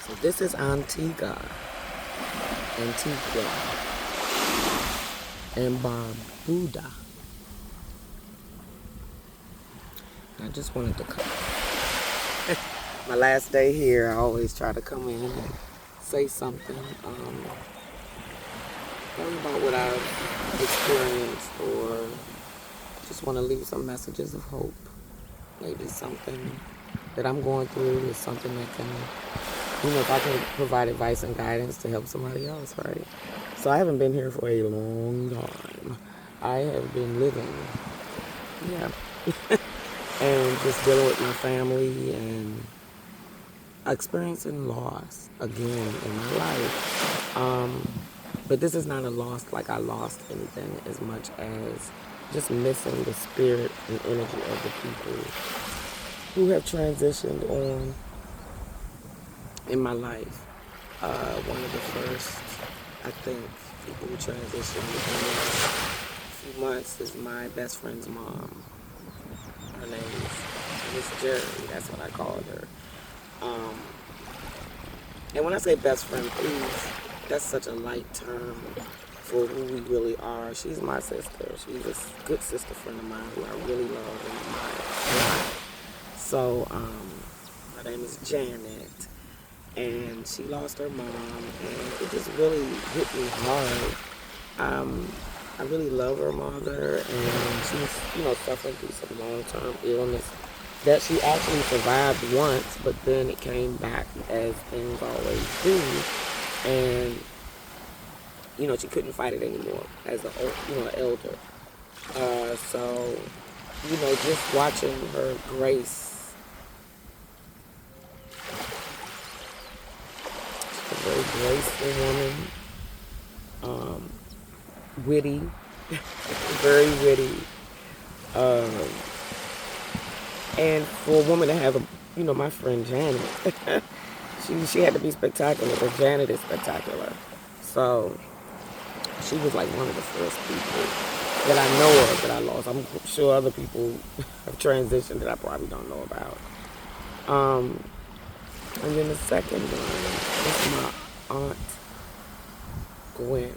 So this is Antigua, and Barbuda. I just wanted to come. My last day here, I always try to come in and say something about what I've experienced, or just want to leave some messages of hope. Maybe something that I'm going through is something that can, if I can provide advice and guidance to help somebody else, right? So I haven't been here for a long time. I have been living, yeah, and just dealing with my family and experiencing loss again in my life. But this is not a loss like I lost anything, as much as just missing the spirit and energy of the people who have transitioned on in my life. One of the first, I think, people who transitioned within the last few months is my best friend's mom. Her name is Miss Jerry. That's what I called her. And when I say best friend, please, that's such a light term for who we really are. She's my sister. She's a good sister friend of mine who I really love and admire. So, her name is Janet, and she lost her mom, and it just really hit me hard. I really love her mother, and she's, suffering through some long-term illness that she actually survived once, but then it came back, as things always do, and she couldn't fight it anymore as an elder. So just watching her grace, a very graceful woman, witty, very witty. And for a woman to have my friend Janet, she had to be spectacular, but Janet is spectacular. So she was like one of the first people that I know of that I lost. I'm sure other people have transitioned that I probably don't know about. And then the second one is my Aunt Gwen.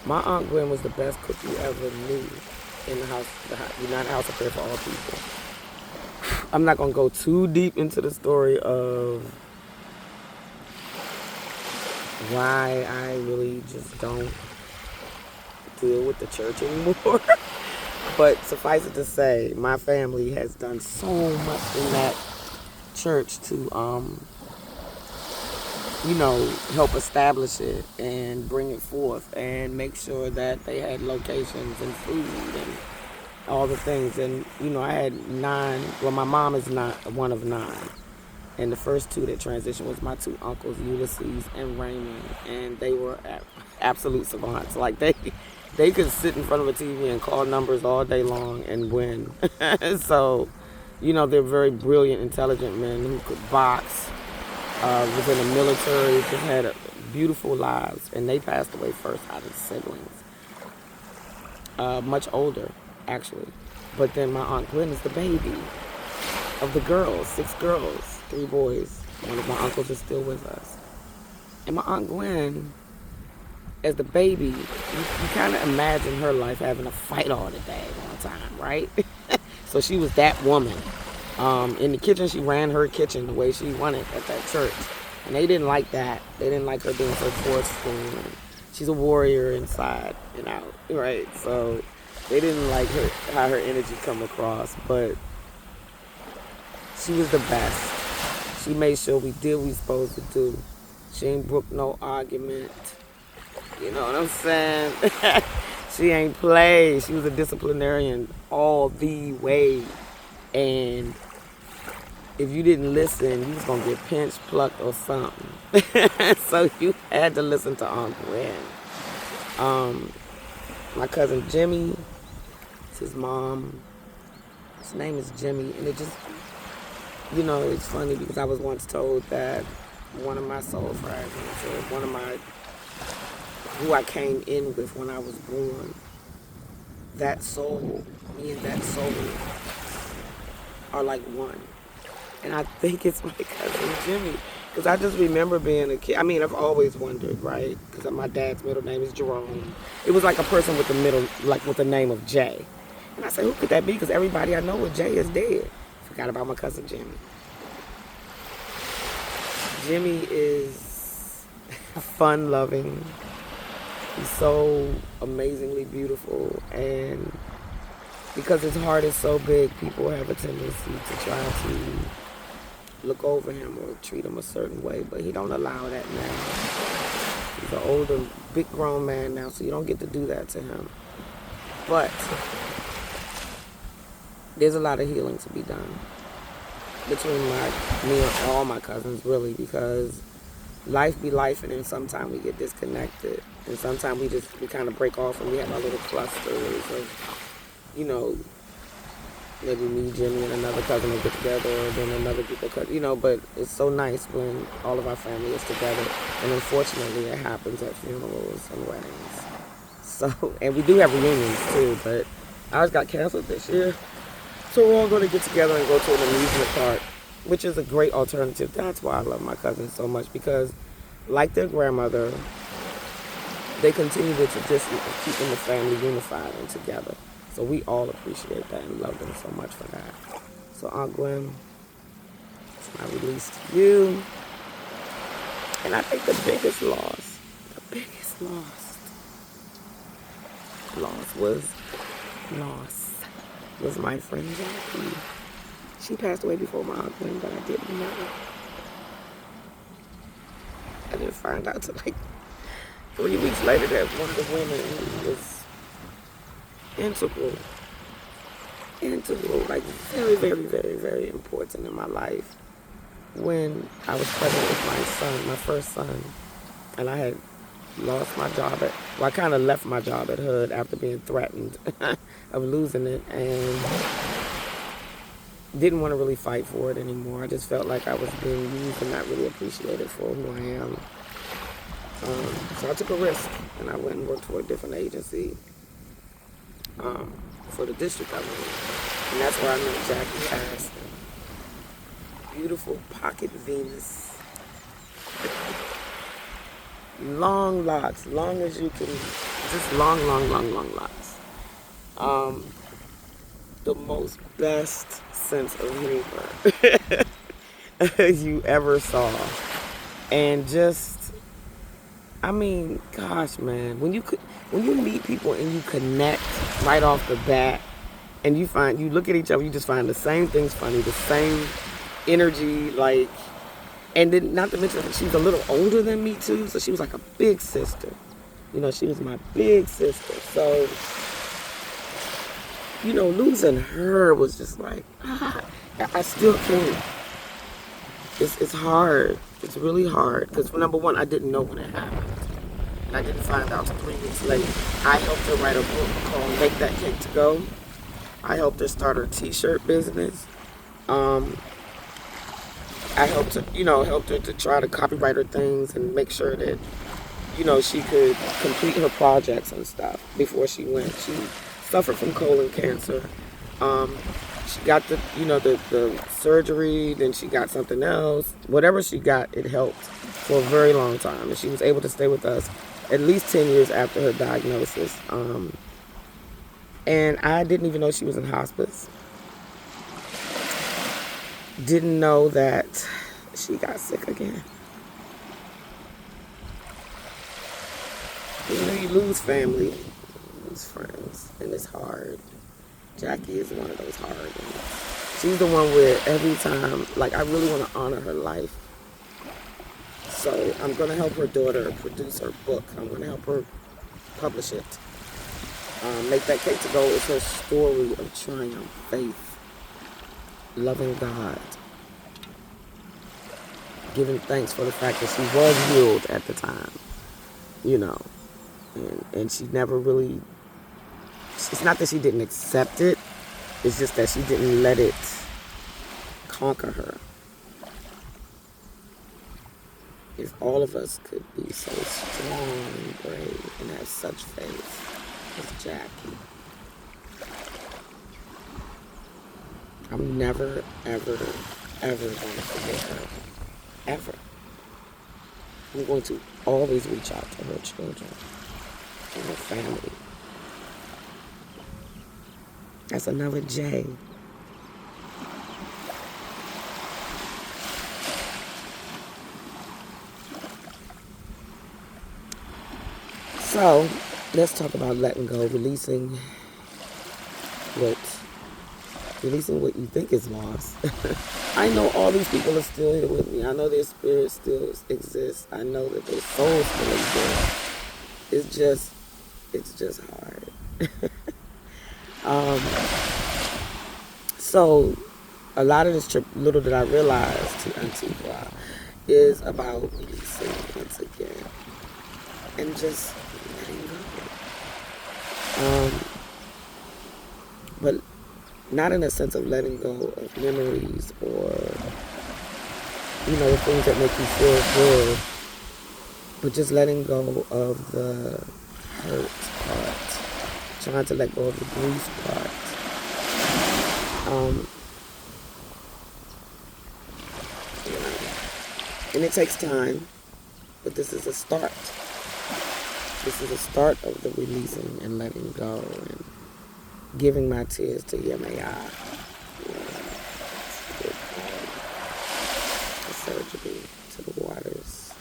My Aunt Gwen was the best cook you ever knew in the United House of Prayer for All People. I'm not going to go too deep into the story of why I really just don't deal with the church anymore. But suffice it to say, my family has done so much in that church to, help establish it and bring it forth and make sure that they had locations and food and all the things. And, I had 9, well, my mom is not one of 9. And the first 2 that transitioned was my 2 uncles, Ulysses and Raymond. And they were absolute savants. Like, they could sit in front of a TV and call numbers all day long and win. So, they're very brilliant, intelligent men who could box, was in the military, just had beautiful lives. And they passed away first out of siblings. Much older, actually. But then my Aunt Gwen is the baby of the girls, 6 girls, 3 boys. One of my uncles is still with us. And my Aunt Gwen, as the baby, you kind of imagine her life having a fight all the daggone time, right? So she was that woman. In the kitchen, she ran her kitchen the way she wanted at that church. And they didn't like that. They didn't like her being so forceful. And she's a warrior inside and out, right? So they didn't like how her energy come across. But she was the best. She made sure we did what we supposed to do. She ain't brook no argument. You know what I'm saying? She ain't play. She was a disciplinarian all the way. And if you didn't listen, you was going to get pinched, plucked, or something. So you had to listen to Aunt Gwen. My cousin Jimmy, it's his mom. His name is Jimmy. And it just, it's funny because I was once told that one of my soul fragments, or who I came in with when I was born, that soul, me and that soul are like one. And I think it's my cousin Jimmy. Because I just remember being a kid. I mean, I've always wondered, right? Because my dad's middle name is Jerome. It was like a person with the middle, like with the name of Jay. And I said, who could that be? Because everybody I know with Jay is dead. Forgot about my cousin Jimmy. Jimmy is fun-loving. He's so amazingly beautiful. And because his heart is so big, people have a tendency to try to look over him or treat him a certain way, but he don't allow that now. He's an older, big grown man now, so you don't get to do that to him. But there's a lot of healing to be done between me and all my cousins, really, because life be life, and then sometimes we get disconnected, and sometimes we kind of break off and we have our little clusters of, you know, maybe me, Jimmy, and another cousin will get together, or then another group of cousins, you know, but it's so nice when all of our family is together, and unfortunately it happens at funerals and weddings. So, and we do have reunions too, but ours got canceled this year, so we're all going to get together and go to an amusement park, which is a great alternative. That's why I love my cousins so much, because like their grandmother, they continue the tradition of keeping the family unified and together. So we all appreciate that and love them so much for that. So Aunt Gwen, it's my release to you. And I think the biggest loss was my friend Jackie. She passed away before my Aunt Gwen, but I didn't know. I didn't find out till like 3 weeks later that one of the women who was integral, like very, very, very, very important in my life when I was pregnant with my son, my first son, and I had lost my job I kind of left my job at HUD after being threatened of losing it, and didn't want to really fight for it anymore. I just felt like I was being used and not really appreciated for who I am. So I took a risk, and I went and worked for a different agency for the district I was in. And that's where I met Jackie as beautiful pocket Venus. Long locks, long as you can, just long locks. The most best sense of humor you ever saw. And just, I mean, gosh, man, when you meet people and you connect right off the bat, and you look at each other, you just find the same things funny, the same energy, like, and then not to mention that she's a little older than me too, so she was like a big sister. You know, she was my big sister. So, you know, losing her was just like, I still can't. It's hard. It's really hard. Because, number one, I didn't know when it happened. And I didn't find out until 3 weeks later. I helped her write a book called Make That Cake to Go. I helped her start her t-shirt business. I helped her to try to copyright her things and make sure that, you know, she could complete her projects and stuff before she went. She suffered from colon cancer. She got the surgery, then she got something else. Whatever she got, it helped for a very long time. And she was able to stay with us at least 10 years after her diagnosis. And I didn't even know she was in hospice. Didn't know that she got sick again. You know, you lose family, you lose friends, and it's hard. Jackie is one of those hard ones. She's the one where every time, like, I really want to honor her life. So I'm going to help her daughter produce her book. I'm going to help her publish it. Make That Cake to Go is her story of triumph, faith, loving God, giving thanks for the fact that she was healed at the time, you know, and she never really, it's not that she didn't accept it, it's just that she didn't let it conquer her. If all of us could be so strong and brave and have such faith as Jackie, I'm never, ever ever going to forget her. Ever. I'm going to always reach out to her children and her family. That's another J. So, let's talk about letting go, releasing what you think is lost. I know all these people are still here with me. I know their spirit still exists. I know that their soul still exists. It's just hard. So a lot of this trip, little did I realize, to Antigua is about releasing once again and just letting go. But not in a sense of letting go of memories or, the things that make you feel good, but just letting go of the hurt part, trying to let go of the grief part. And it takes time, but this is a start. This is a start of the releasing and letting go and giving my tears to Yemaya. The surgery to the waters.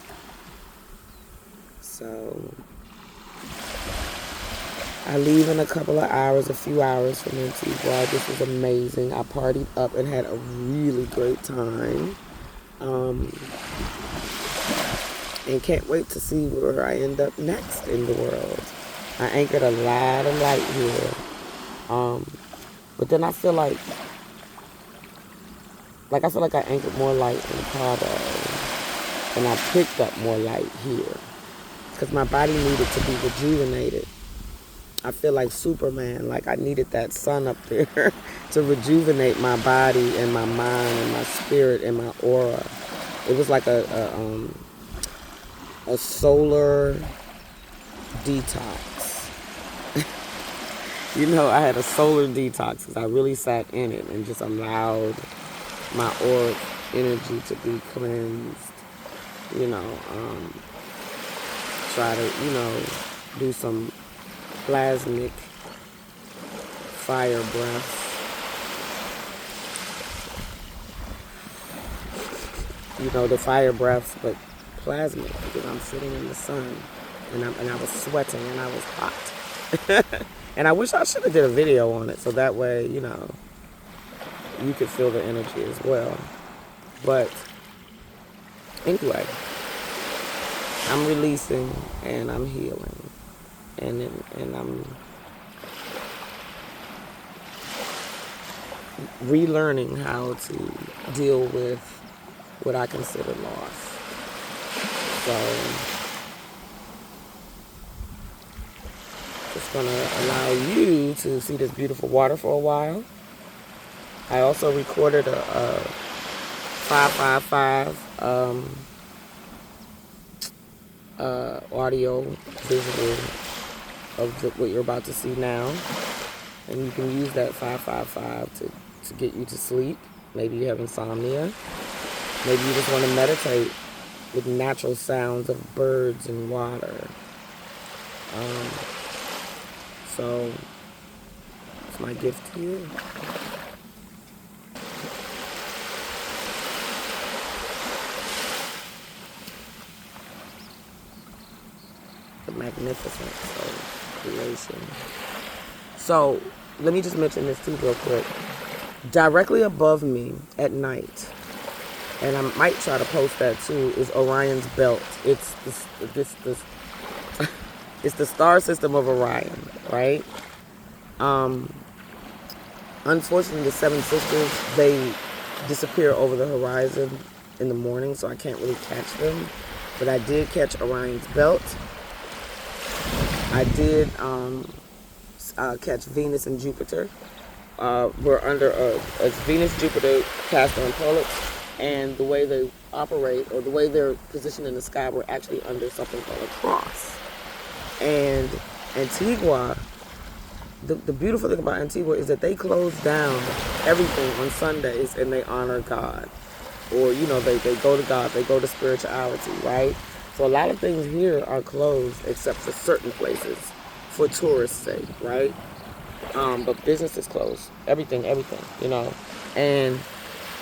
So I leave in a couple of hours, a few hours from Antigua. This was amazing. I partied up and had a really great time. And can't wait to see where I end up next in the world. I anchored a lot of light here. But then I feel like I anchored more light in Cabo, and I picked up more light here because my body needed to be rejuvenated. I feel like Superman, like I needed that sun up there to rejuvenate my body and my mind and my spirit and my aura. It was like a solar detox. I had a solar detox because I really sat in it and just allowed my auric energy to be cleansed. Try to, do some plasmic fire breath. The fire breaths, but plasmic, because I'm sitting in the sun and I was sweating and I was hot. And I wish I should have did a video on it so that way, you could feel the energy as well. But anyway, I'm releasing and I'm healing. And I'm relearning how to deal with what I consider loss. So it's going to allow you to see this beautiful water for a while. I also recorded a 555 audio visual of what you're about to see now. And you can use that 555 to get you to sleep. Maybe you have insomnia. Maybe you just want to meditate with natural sounds of birds and water. So it's my gift to you. The magnificence of creation. So let me just mention this too real quick. Directly above me at night, and I might try to post that too, is Orion's belt. It's it's the star system of Orion, right? Unfortunately, the Seven Sisters, they disappear over the horizon in the morning, so I can't really catch them. But I did catch Orion's belt. I did catch Venus and Jupiter. We're under a Venus, Jupiter, Castor, and Pollux, and the way they operate, or the way they're positioned in the sky, we're actually under something called a cross. And Antigua the beautiful thing about Antigua is that they close down everything on Sundays and they honor God. Or, they go to God, they go to spirituality, right? So a lot of things here are closed except for certain places for tourists' sake, right? But business is closed. Everything, And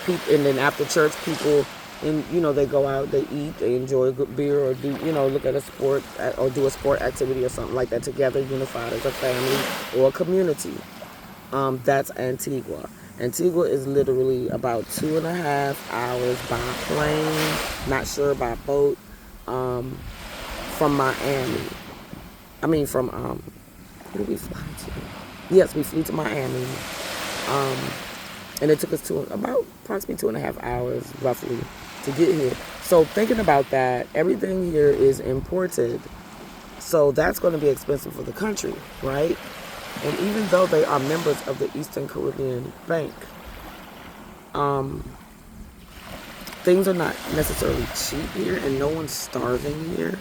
and then after church, people, they go out, they eat, they enjoy a good beer or do, look at a sport or do a sport activity or something like that together, unified as a family or a community. That's Antigua. Antigua is literally about 2.5 hours by plane, not sure by boat, from Miami. Who did we fly to? Yes, we flew to Miami. And it took us about approximately 2.5 hours, roughly, to get here. So thinking about that, everything here is imported. So that's going to be expensive for the country, right? And even though they are members of the Eastern Caribbean Bank, things are not necessarily cheap here, and no one's starving here.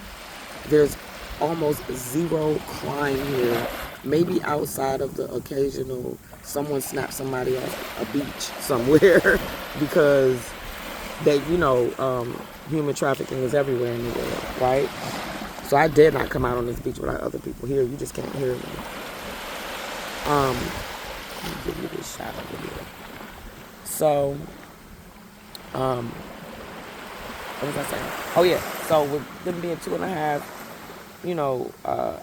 There's almost zero crime here, maybe outside of the occasional someone snaps somebody off a beach somewhere because human trafficking is everywhere in the world, right? So I did not come out on this beach without other people here. You just can't hear me. Let me give you this shot over here. So, what was I saying? Oh yeah. So with them being 2.5,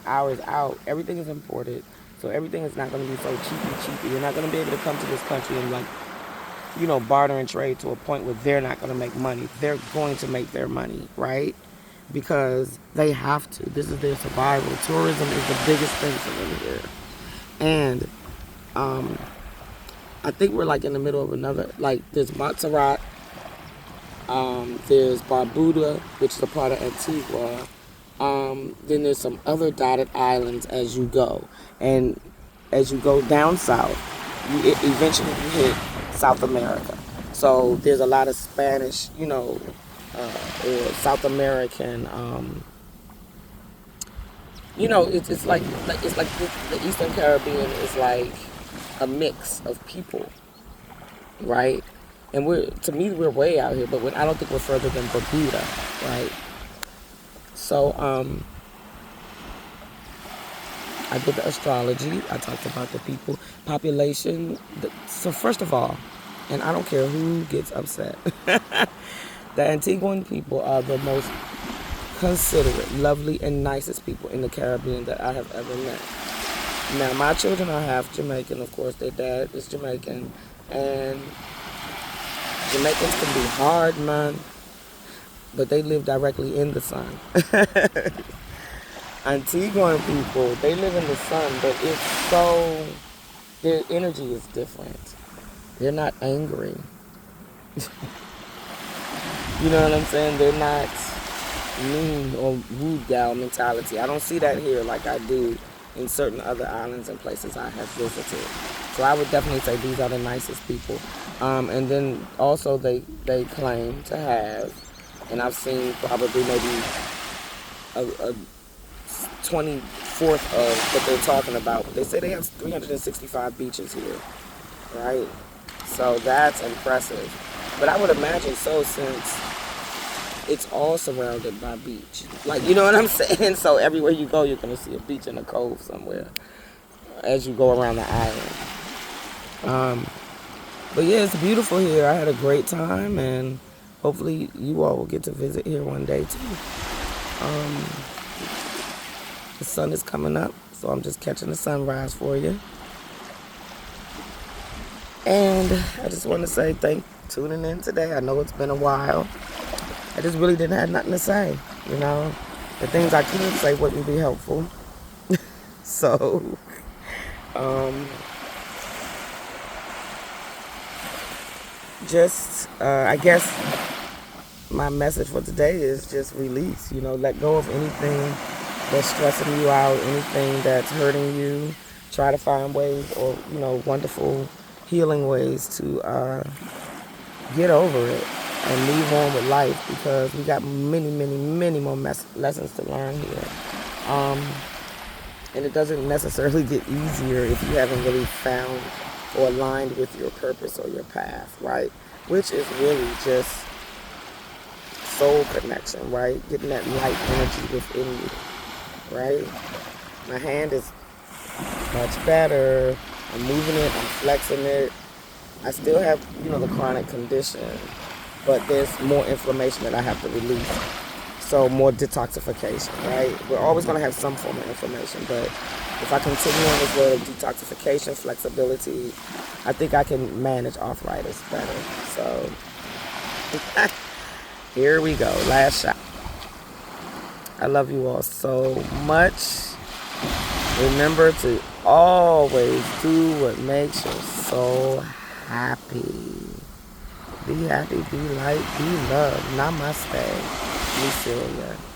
hours out, everything is imported. So everything is not going to be so cheapy. You're not going to be able to come to this country and barter and trade to a point where they're not going to make money. They're going to make their money, right? Because they have to. This is their survival. Tourism is the biggest thing for them here. And I think we're in the middle of another, there's Montserrat, there's Barbuda, which is a part of Antigua. Then there's some other dotted islands as you go. And as you go down south, eventually you hit South America. So there's a lot of Spanish, or South American, it's like the Eastern Caribbean is like a mix of people, right? And we're way out here, but I don't think we're further than Bermuda, right? So, I did the astrology. I talked about the people, population. So first of all, and I don't care who gets upset, the Antiguan people are the most considerate, lovely, and nicest people in the Caribbean that I have ever met. Now, my children are half Jamaican, of course. Their dad is Jamaican. And Jamaicans can be hard, man. But they live directly in the sun. Antiguan people, they live in the sun, but their energy is different. They're not angry. You know what I'm saying? They're not mean or rude gal mentality. I don't see that here like I do in certain other islands and places I have visited. So I would definitely say these are the nicest people. And then also they claim to have, and I've seen probably maybe a 24th of what they're talking about. They say they have 365 beaches here, right? So that's impressive. But I would imagine so, since it's all surrounded by beach. You know what I'm saying? So everywhere you go, you're going to see a beach and a cove somewhere as you go around the island. But yeah, it's beautiful here. I had a great time, and hopefully you all will get to visit here one day too. The sun is coming up, so I'm just catching the sunrise for you. And I just want to say thanks for tuning in today. I know it's been a while. I just really didn't have nothing to say, The things I could say wouldn't be helpful. So, I guess my message for today is just release, let go of anything that's stressing you out, anything that's hurting you. Try to find ways or, wonderful healing ways to get over it and move on with life, because we got many, many, many more lessons to learn here. And it doesn't necessarily get easier if you haven't really found or aligned with your purpose or your path, right? Which is really just soul connection, right? Getting that light energy within you, right? My hand is much better. I'm moving it, I'm flexing it. I still have, the chronic condition, but there's more inflammation that I have to release. So more detoxification, right? We're always going to have some form of inflammation, but if I continue on this road of detoxification, flexibility, I think I can manage arthritis better. So here we go, last shot. I love you all so much. Remember to always do what makes your soul happy. Be happy, be light, be loved. Namaste. Lucilia.